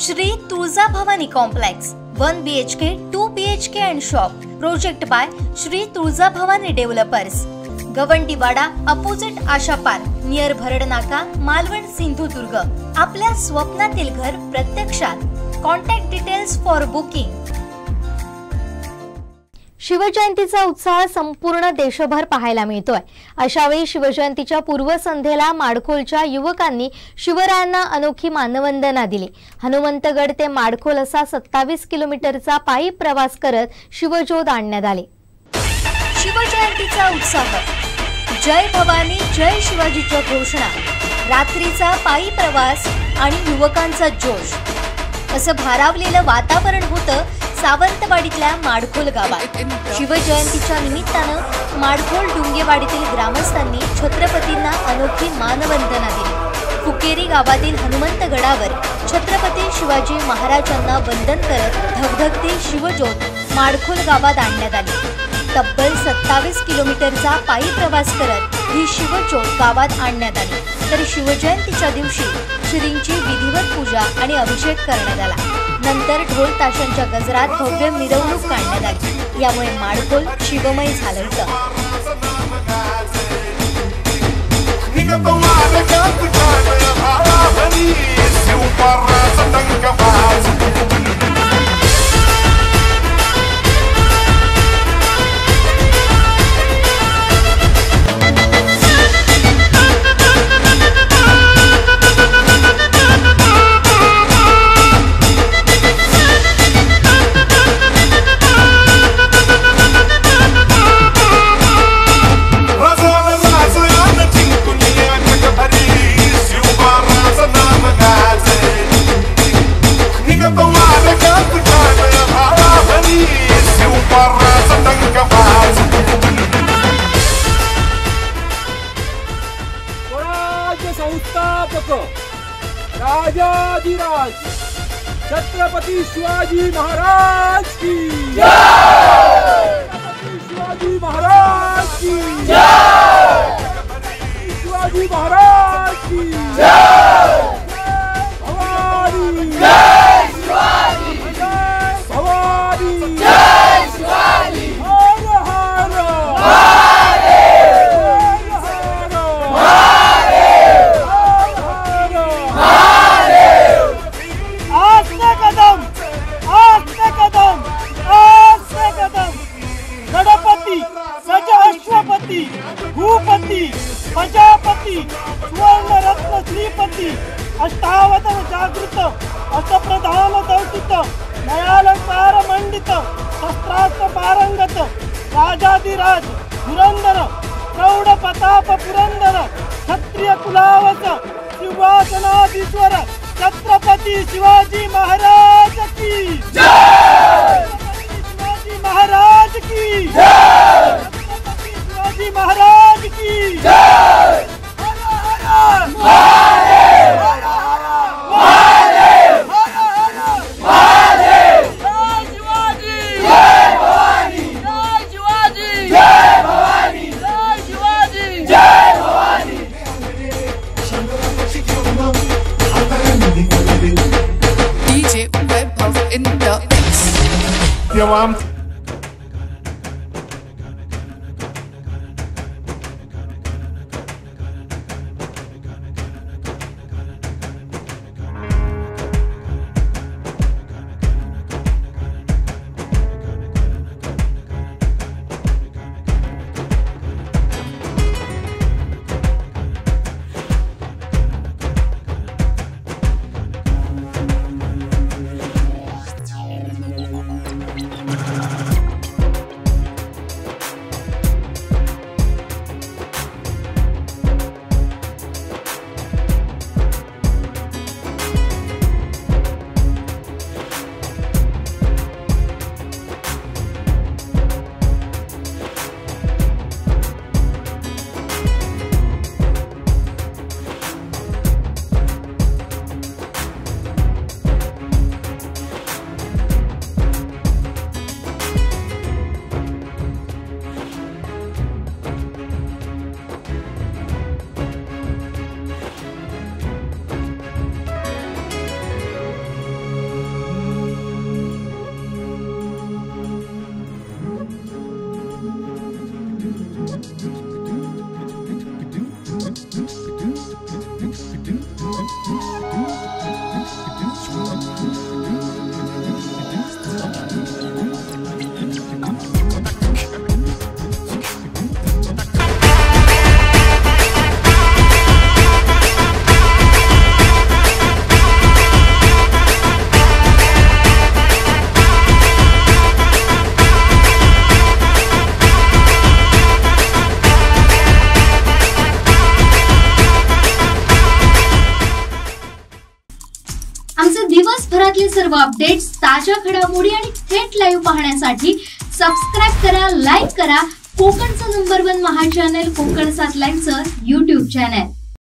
Shri Tuljabhavani complex 1 BHK 2 BHK and shop project by Shri Tuljabhavani developers Gavandiwada opposite Asha park near Bharadnaka Malvan Sindhudurg. आपल्या स्वप्नातील घर प्रत्यक्षात। Contact details for booking. शिवजयंतीचा उत्साह संपूर्ण देशभर पाहायला मिळतोय। अशावेळी शिवजयंतीच्या पूर्वसंध्येला माडखोलच्या युवकांनी शिवरायांना अनोखी मानवंदना दिली। हनुमंतगड ते माडखोल असा 27 किलोमीटरचा पायी प्रवास करत शिवज्योत आणण्यात आले। शिवजयंतीचा उत्साह, जय भवानी जय शिवाजीच्या घोषणा, रात्रीचा पायी प्रवास आणि युवकांचा जोश असं भारावलेलं वातावरण होतं सावंतवाडीतल्या माडखोल गावात। शिवजयंतीच्या निमित्तानं माडखोल डुंगेवाडीतील ग्रामस्थांनी छत्रपतींना अनोखी मानवंदना दिली। फुकेरी गावातील हनुमंतगडावर छत्रपती शिवाजी महाराजांना वंदन करत धगधगती शिवज्योत माडखोल गावात आणण्यात आली। तब्बल 27 किलोमीटरचा पायी प्रवास करत ही शिवज्योत गावात आणण्यात आली। तर शिवजयंतीच्या दिवशी श्रींची विधिवत पूजा आणि अभिषेक करण्यात आला। नंतर ढोल ताशांच्या गजरात भव्य मिरवणूक काढण्यात आली। यामुळे माडखोल शिवमय झालं होतं। संस्थापक राजाधिराज छत्रपती शिवाजी महाराज की जय। छत्रपती शिवाजी महाराज की जय। छत्रपती शिवाजी महाराज की जय। भवानी जय शिवाजी, जय भवानी जय शिवाजी। हर हर महादेव, भूपति प्रजापति सुवर्ण रत्न श्रीपति अष्टावतार जागृत अष्टप्रधान दौतित न्यायालंकार मंडित शस्त्रास्त्र पारंगत राजाधिराज धुरंधर प्रौढ प्रताप पुरंदर क्षत्रिय कुलावत सिंहासनाधीश्वर छत्रपती शिवाजी महाराज की जय। शिवाजी महाराज की जय। शिवाजी महाराज की जय। हर हर महादेव, हर हर महादेव, हर हर महादेव। जय शिवाजी, जय भवानी, जय शिवाजी, जय भवानी, जय शिवाजी, जय Bhavani. DJ Web of in the mix. Your mom. आमचे दिवसभरातले सर्व अपडेट्स, ताज्या घडामोडी आणि थेट लाईव्ह पाहण्यासाठी सबस्क्राईब करा, लाईक करा कोकणचं नंबर 1 महा चॅनल कोकण 7 लाईव्हचं YouTube चॅनल.